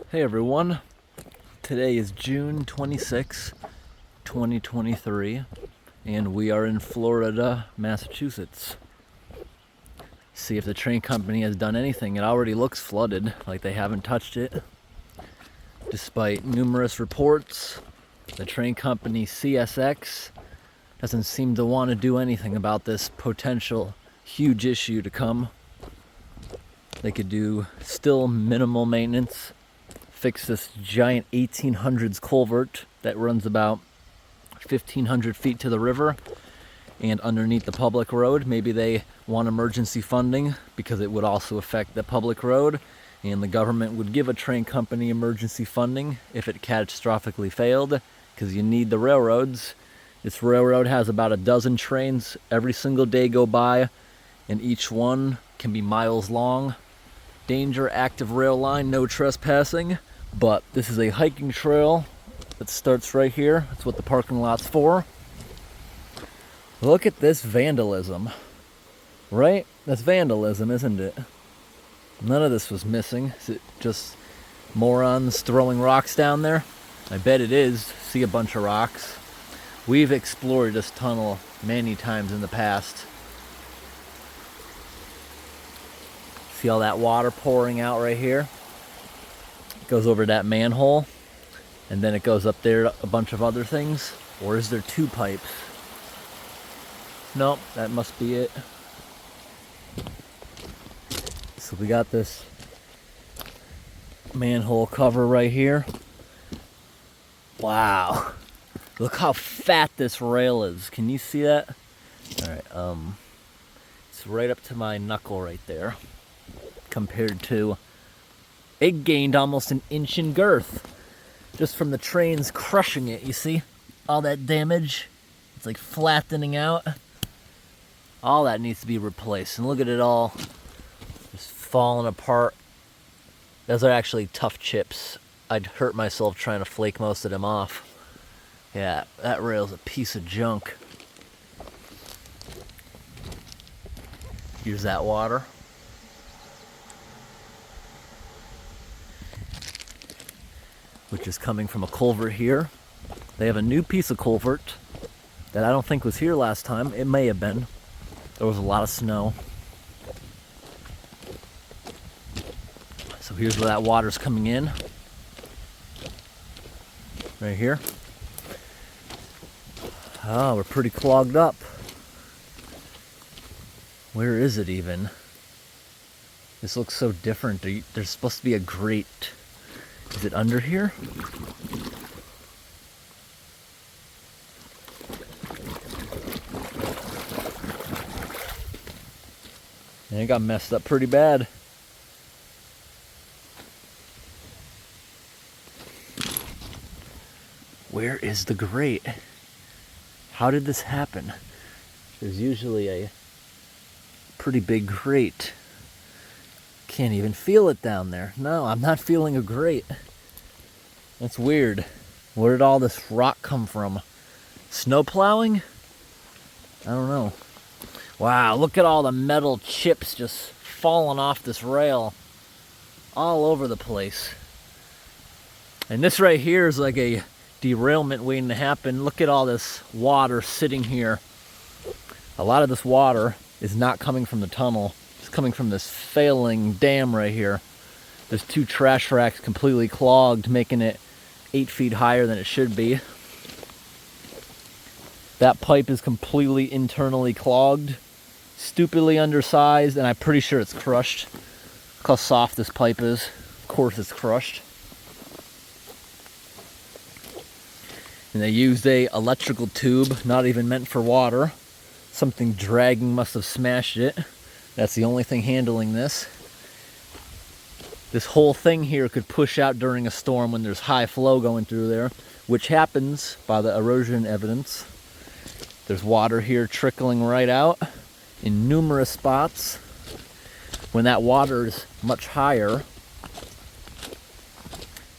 Hey everyone, today is June 26, 2023, and we are in Florida, Massachusetts. See if the train company has done anything. It already looks flooded, like they haven't touched it. Despite numerous reports, the train company CSX doesn't seem to want to do anything about this potential huge issue to come. They could do still minimal maintenance, fix this giant 1800s culvert that runs about 1,500 feet to the river and underneath the public road. Maybe they want emergency funding because it would also affect the public road, and the government would give a train company emergency funding if it catastrophically failed, because you need the railroads. This railroad has about a dozen trains every single day go by, and each one can be miles long. Danger, active rail line, no trespassing. But this is a hiking trail that starts right here. That's what the parking lot's for. Look at this vandalism, right? That's vandalism, isn't it? None of this was missing. Is it just morons throwing rocks down there? I bet it is. See a bunch of rocks. We've explored this tunnel many times in the past. See all that water pouring out right here? It goes over that manhole, and then it goes up there to a bunch of other things. Or is there two pipes? Nope, that must be it. So we got this manhole cover right here. Wow. Look how fat this rail is. Can you see that? Alright, it's right up to my knuckle right there. Compared to, it gained almost an inch in girth just from the trains crushing it. You see all that damage? It's like flattening out. All that needs to be replaced, and look at it all just falling apart. Those are actually tough chips. I'd hurt myself trying to flake most of them off. Yeah, that rail's a piece of junk. Here's that water. Which is coming from a culvert here. They have a new piece of culvert that I don't think was here last time. It may have been. There was a lot of snow. So here's where that water's coming in. Right here. Oh, we're pretty clogged up. Where is it even? This looks so different. There's supposed to be a grate. Is it under here? And it got messed up pretty bad. Where is the grate? How did this happen? There's usually a pretty big grate. Can't even feel it down there. No, I'm not feeling a grate. That's weird. Where did all this rock come from? Snow plowing? I don't know. Wow, look at all the metal chips just falling off this rail all over the place. And this right here is like a derailment waiting to happen. Look at all this water sitting here. A lot of this water is not coming from the tunnel. It's coming from this failing dam right here. There's two trash racks completely clogged, making it 8 feet higher than it should be. That pipe is completely internally clogged, stupidly undersized, and I'm pretty sure it's crushed. Look how soft this pipe is. Of course it's crushed. And they used a electrical tube, not even meant for water. Something dragging must have smashed it. That's the only thing handling this. This whole thing here could push out during a storm when there's high flow going through there, which happens by the erosion evidence. There's water here trickling right out in numerous spots. When that water is much higher,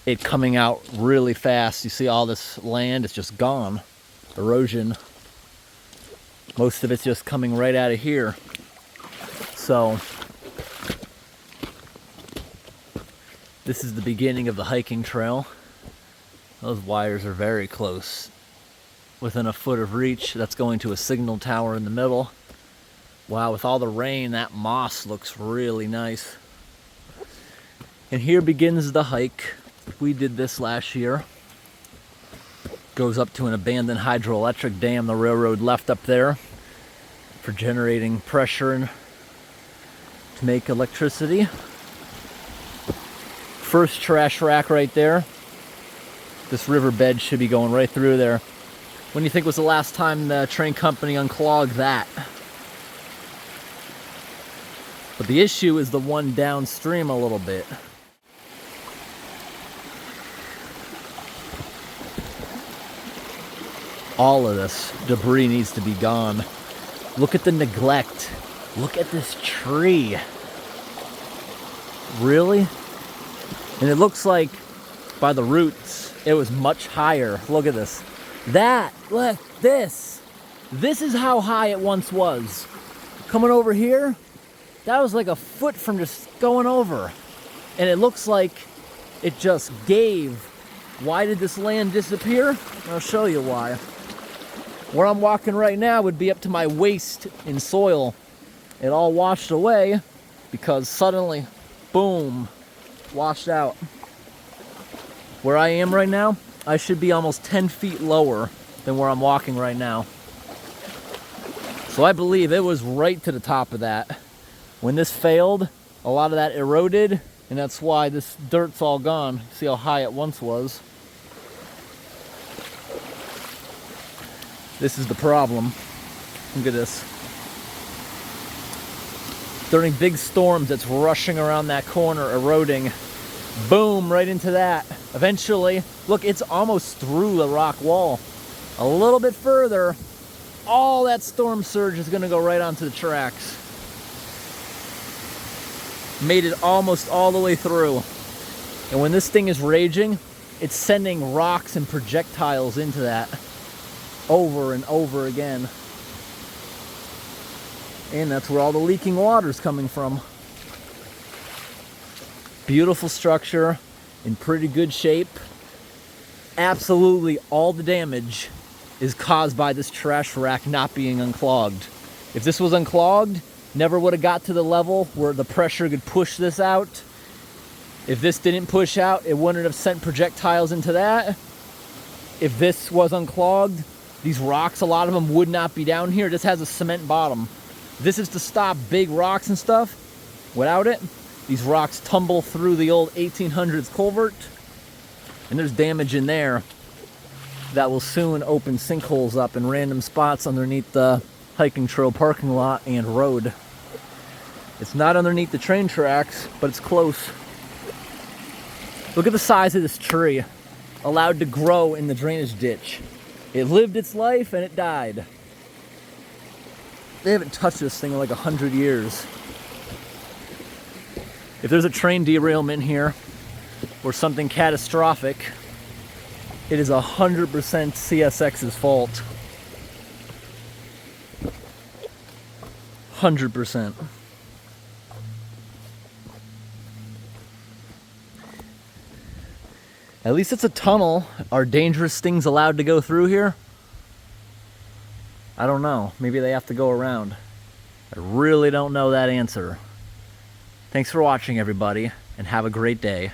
it coming out really fast. You see all this land, it's just gone. Erosion. Most of it's just coming right out of here. So This is the beginning of the hiking trail. Those wires are very close. Within a foot of reach. That's going to a signal tower in the middle. Wow, with all the rain, that moss looks really nice. And here begins the hike. We did this last year. Goes up to an abandoned hydroelectric dam the railroad left up there for generating pressure and to make electricity. First trash rack right there. This riverbed should be going right through there. When do you think was the last time the train company unclogged that? But the issue is the one downstream a little bit. All of this debris needs to be gone. Look at the neglect. Look at this tree. Really? And it looks like by the roots, it was much higher. Look at this. Look, this. This is how high it once was. Coming over here, that was like a foot from just going over. And it looks like it just gave. Why did this land disappear? I'll show you why. Where I'm walking right now would be up to my waist in soil. It all washed away because suddenly, boom, washed out. Where I am right now, I should be almost 10 feet lower than where I'm walking right now. So I believe it was right to the top of that. When this failed, a lot of that eroded, and that's why this dirt's all gone. See how high it once was. This is the problem. Look at this. During big storms, it's rushing around that corner, eroding. Boom, right into that. Eventually, look, it's almost through the rock wall. A little bit further, all that storm surge is gonna go right onto the tracks. Made it almost all the way through. And when this thing is raging, it's sending rocks and projectiles into that. Over and over again. And that's where all the leaking water is coming from. Beautiful structure, in pretty good shape. Absolutely all the damage is caused by this trash rack not being unclogged. If this was unclogged, never would have got to the level where the pressure could push this out. If this didn't push out, it wouldn't have sent projectiles into that. If this was unclogged, these rocks, a lot of them would not be down here. This has a cement bottom. This is to stop big rocks and stuff. Without it, these rocks tumble through the old 1800s culvert. And there's damage in there that will soon open sinkholes up in random spots underneath the hiking trail parking lot and road. It's not underneath the train tracks, but it's close. Look at the size of this tree, allowed to grow in the drainage ditch. It lived its life and it died. They haven't touched this thing in like 100 years. If there's a train derailment here or something catastrophic, it is 100% CSX's fault. 100%. At least it's a tunnel. Are dangerous things allowed to go through here? I don't know. Maybe they have to go around. I really don't know that answer. Thanks for watching, everybody, and have a great day.